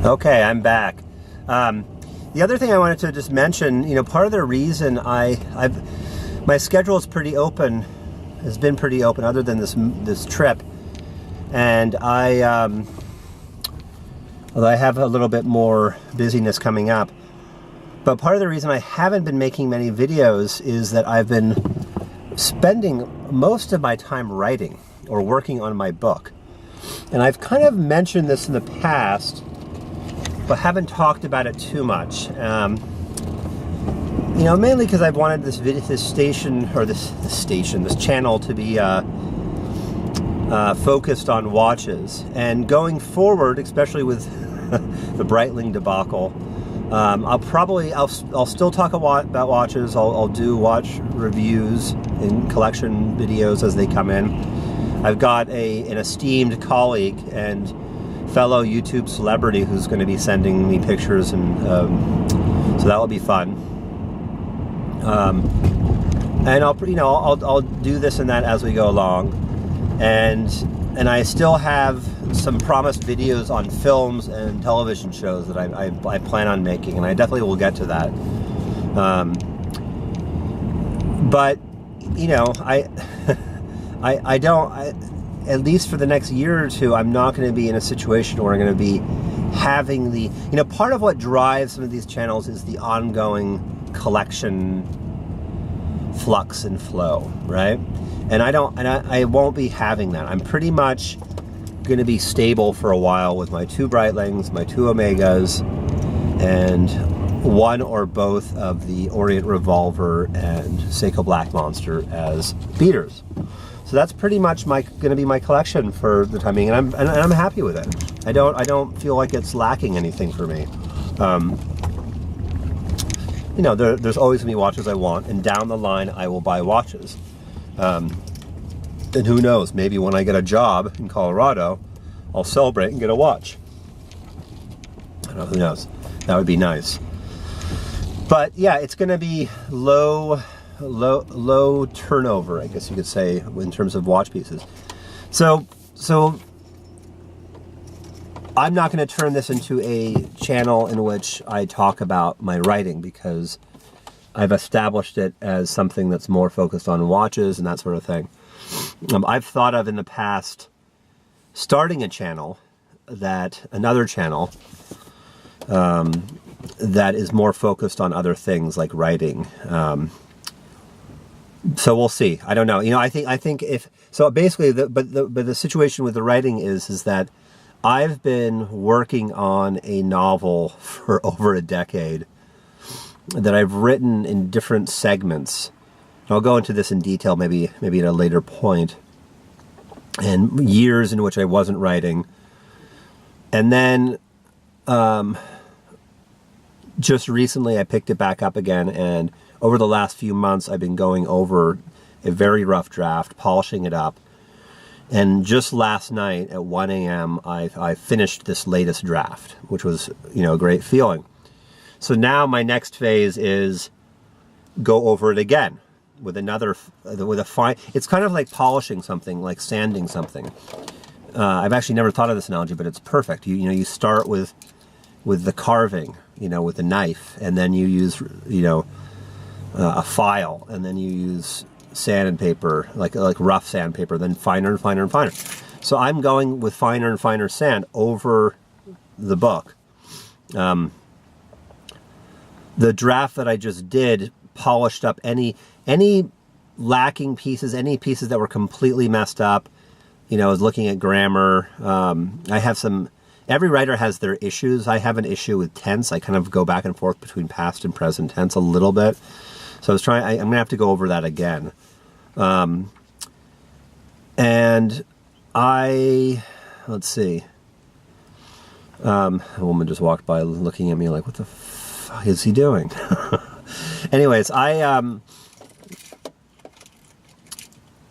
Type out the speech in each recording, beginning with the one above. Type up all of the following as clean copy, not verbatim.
Okay, I'm back. The other thing I wanted to just mention, part of the reason my schedule is pretty open, has been pretty open, other than this trip, and although I have a little bit more busyness coming up, but part of the reason I haven't been making many videos is that I've been spending most of my time writing or working on my book. And I've kind of mentioned this in the past, but haven't talked about it too much. Mainly because I've wanted this channel to be focused on watches. And going forward, especially with the Breitling debacle, I'll still talk about watches. I'll do watch reviews and collection videos as they come in. I've got an esteemed colleague and fellow YouTube celebrity who's going to be sending me pictures, and so that will be fun. And I'll do this and that as we go along, and I still have some promised videos on films and television shows that I plan on making, and I definitely will get to that. But at least for the next year or two, I'm not going to be in a situation where I'm going to be having part of what drives some of these channels is the ongoing collection flux and flow, right? And I won't be having that. I'm pretty much going to be stable for a while with my 2 Breitlings, my 2 Omegas, and one or both of the Orient Revolver and Seiko Black Monster as beaters. So that's pretty much going to be my collection for the time being, and I'm happy with it. I don't feel like it's lacking anything for me. There's always going to be watches I want, and down the line I will buy watches. And who knows, maybe when I get a job in Colorado, I'll celebrate and get a watch. I don't know, who knows? That would be nice. But yeah, it's going to be low turnover, I guess you could say, in terms of watch pieces. So I'm not going to turn this into a channel in which I talk about my writing, because I've established it as something that's more focused on watches and that sort of thing. I've thought of in the past starting another channel that is more focused on other things like writing. So we'll see. I don't know. I think if so. Basically, the situation with the writing is that I've been working on a novel for over a decade that I've written in different segments. I'll go into this in detail maybe at a later point. And years in which I wasn't writing, and then just recently I picked it back up again, and over the last few months I've been going over a very rough draft, polishing it up, and just last night at 1 a.m. I finished this latest draft, which was a great feeling. So now my next phase is go over it again with a fine. It's kind of like polishing something, like sanding something. I've actually never thought of this analogy, but it's perfect. You start with the carving, with a knife, and then you use a file, and then you use sand and paper, like rough sandpaper, then finer and finer and finer. So I'm going with finer and finer sand over the book. The draft that I just did polished up any lacking pieces, any pieces that were completely messed up. I was looking at grammar. I have every writer has their issues. I have an issue with tense. I kind of go back and forth between past and present tense a little bit. So I'm going to have to go over that again. Let's see. A woman just walked by looking at me like, what the fuck is he doing? Anyways, so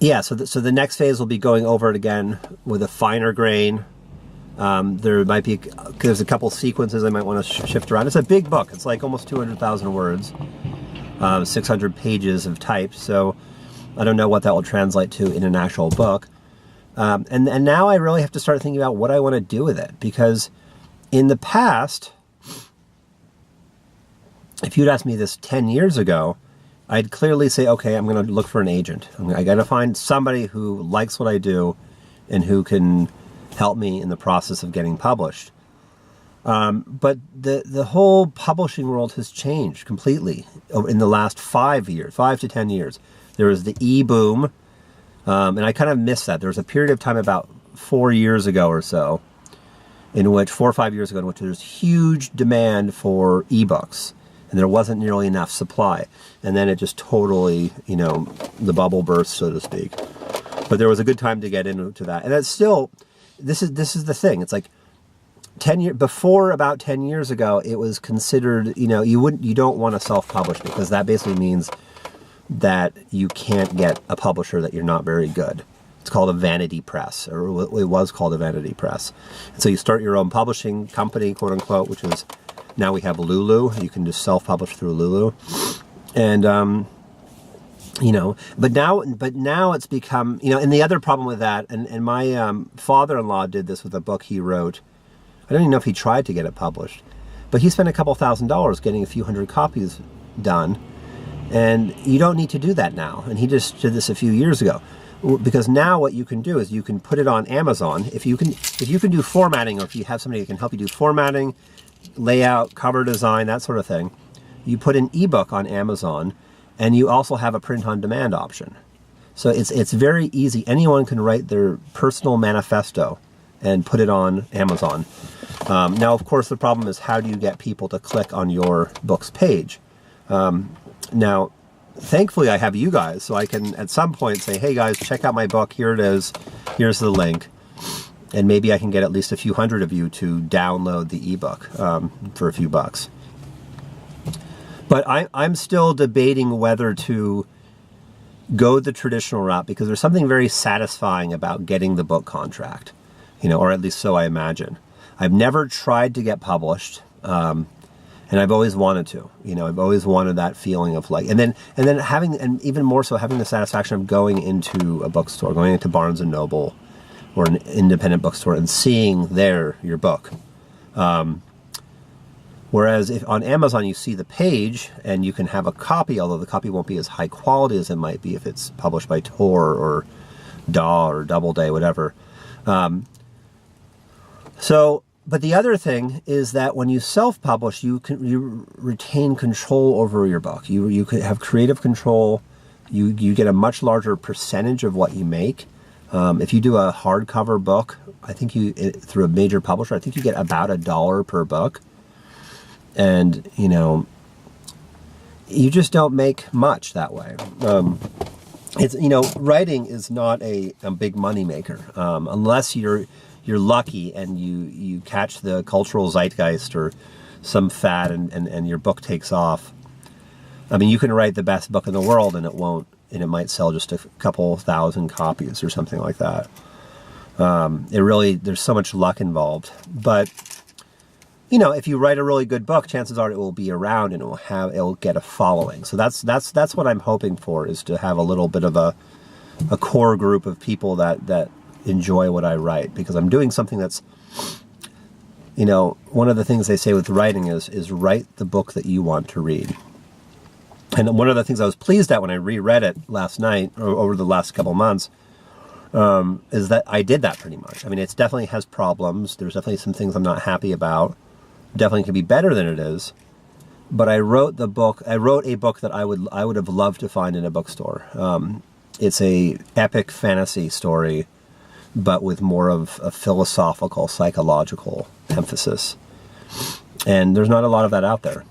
the next phase will be going over it again with a finer grain. There's a couple sequences I might want to shift around. It's a big book. It's like almost 200,000 words, 600 pages of type. So I don't know what that will translate to in an actual book. And now I really have to start thinking about what I want to do with it, because In the past, if you'd asked me this 10 years ago, I'd clearly say, okay, I'm going to look for an agent. I got to find somebody who likes what I do and who can help me in the process of getting published. But the whole publishing world has changed completely in the last 5 to 10 years. There was the e-boom, and I kind of missed that. There was a period of time about 4 years ago or so, in which 4 or 5 years ago, in which there was huge demand for ebooks, and there wasn't nearly enough supply. And then it just totally, the bubble burst, so to speak. But there was a good time to get into that. And it's still, this is the thing. It's like about 10 years ago, it was considered, you don't want to self-publish, because that basically means that you can't get a publisher that you're not very good. It's called a vanity press, or it was called a vanity press. And so you start your own publishing company, quote unquote, which is, now we have Lulu. You can just self-publish through Lulu. And, but now it's become, and the other problem with that, and my father-in-law did this with a book he wrote. I don't even know if he tried to get it published, but he spent a couple $1,000s getting a few hundred copies done. And you don't need to do that now. And he just did this a few years ago. Because now what you can do is you can put it on Amazon. If you can do formatting, or if you have somebody who can help you do formatting, layout, cover design, that sort of thing, you put an ebook on Amazon, and you also have a print-on-demand option. So it's very easy. Anyone can write their personal manifesto and put it on Amazon. Now, of course, the problem is, how do you get people to click on your book's page? Now, thankfully, I have you guys, so I can at some point say, hey guys, check out my book, here it is, here's the link. And maybe I can get at least a few hundred of you to download the ebook for a few bucks. But I'm still debating whether to go the traditional route, because there's something very satisfying about getting the book contract, or at least so I imagine. I've never tried to get published. And I've always wanted to, I've always wanted that feeling of like, and then having, and even more so, having the satisfaction of going into a bookstore, going into Barnes & Noble or an independent bookstore and seeing there your book. Whereas if on Amazon you see the page and you can have a copy, although the copy won't be as high quality as it might be if it's published by Tor or DAW or Doubleday, whatever. But the other thing is that when you self-publish, you retain control over your book. You could have creative control. You get a much larger percentage of what you make. If you do a hardcover book, I think through a major publisher, I think you get about $1 per book. And, you just don't make much that way. Writing is not a big money maker, unless you're lucky and you catch the cultural zeitgeist or some fad and your book takes off. I mean, you can write the best book in the world and it might sell just a couple thousand copies or something like that. There's so much luck involved. But, if you write a really good book, chances are it will be around and it will get a following. So that's what I'm hoping for, is to have a little bit of a core group of people that enjoy what I write, because I'm doing something that's, one of the things they say with writing is write the book that you want to read. And one of the things I was pleased at when I reread it last night, or over the last couple months, is that I did that pretty much. I mean, it definitely has problems. There's definitely some things I'm not happy about. Definitely can be better than it is. But I wrote a book that I would have loved to find in a bookstore. It's a epic fantasy story, but with more of a philosophical, psychological emphasis. And there's not a lot of that out there.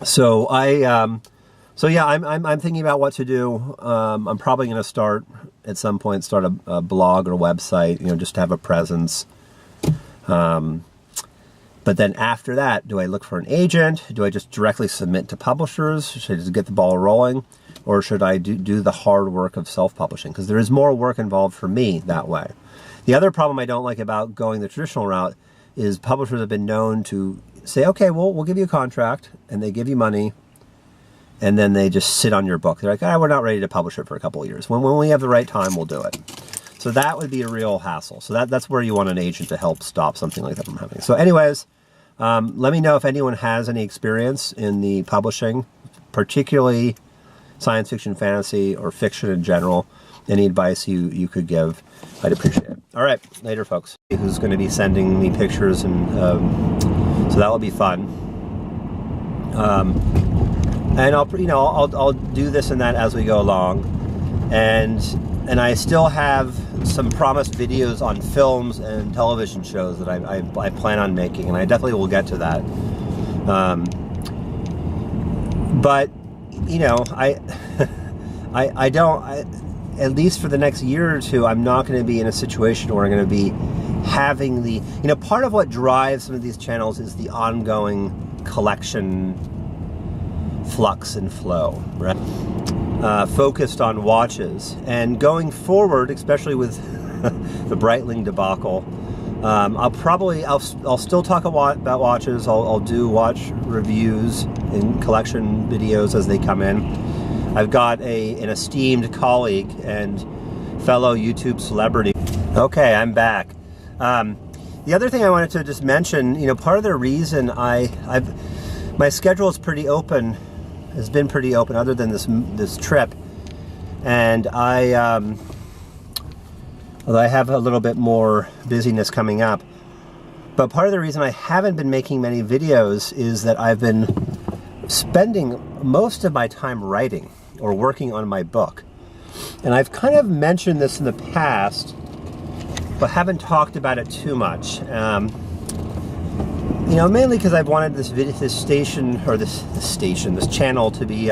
So I'm thinking about what to do. I'm probably going to start at some point, start a blog or website, just to have a presence. But then after that, do I look for an agent? Do I just directly submit to publishers? Should I just get the ball rolling? Or should I do the hard work of self-publishing? Because there is more work involved for me that way. The other problem I don't like about going the traditional route is publishers have been known to say, okay, well, we'll give you a contract, and they give you money, and then they just sit on your book. They're like, we're not ready to publish it for a couple of years. When we have the right time, we'll do it. So that would be a real hassle. So that's where you want an agent to help stop something like that from happening. So anyways, let me know if anyone has any experience in the publishing, particularly science fiction, fantasy, or fiction in general. Any advice you could give, I'd appreciate it. All right, later, folks. Who's going to be sending me pictures, and so that will be fun. And I'll do this and that as we go along, and I still have some promised videos on films and television shows that I plan on making, and I definitely will get to that. But I don't. At least for the next year or two, I'm not going to be in a situation where I'm going to be having the, part of what drives some of these channels is the ongoing collection flux and flow, right? Focused on watches. And going forward, especially with the Breitling debacle, I'll still talk about watches. I'll do watch reviews and collection videos as they come in. I've got an esteemed colleague and fellow YouTube celebrity. Okay, I'm back. The other thing I wanted to just mention, part of the reason my schedule is pretty open, has been pretty open, other than this trip, and although I have a little bit more busyness coming up, but part of the reason I haven't been making many videos is that I've been spending most of my time writing or working on my book. And I've kind of mentioned this in the past, but haven't talked about it too much. Mainly because I've wanted this channel to be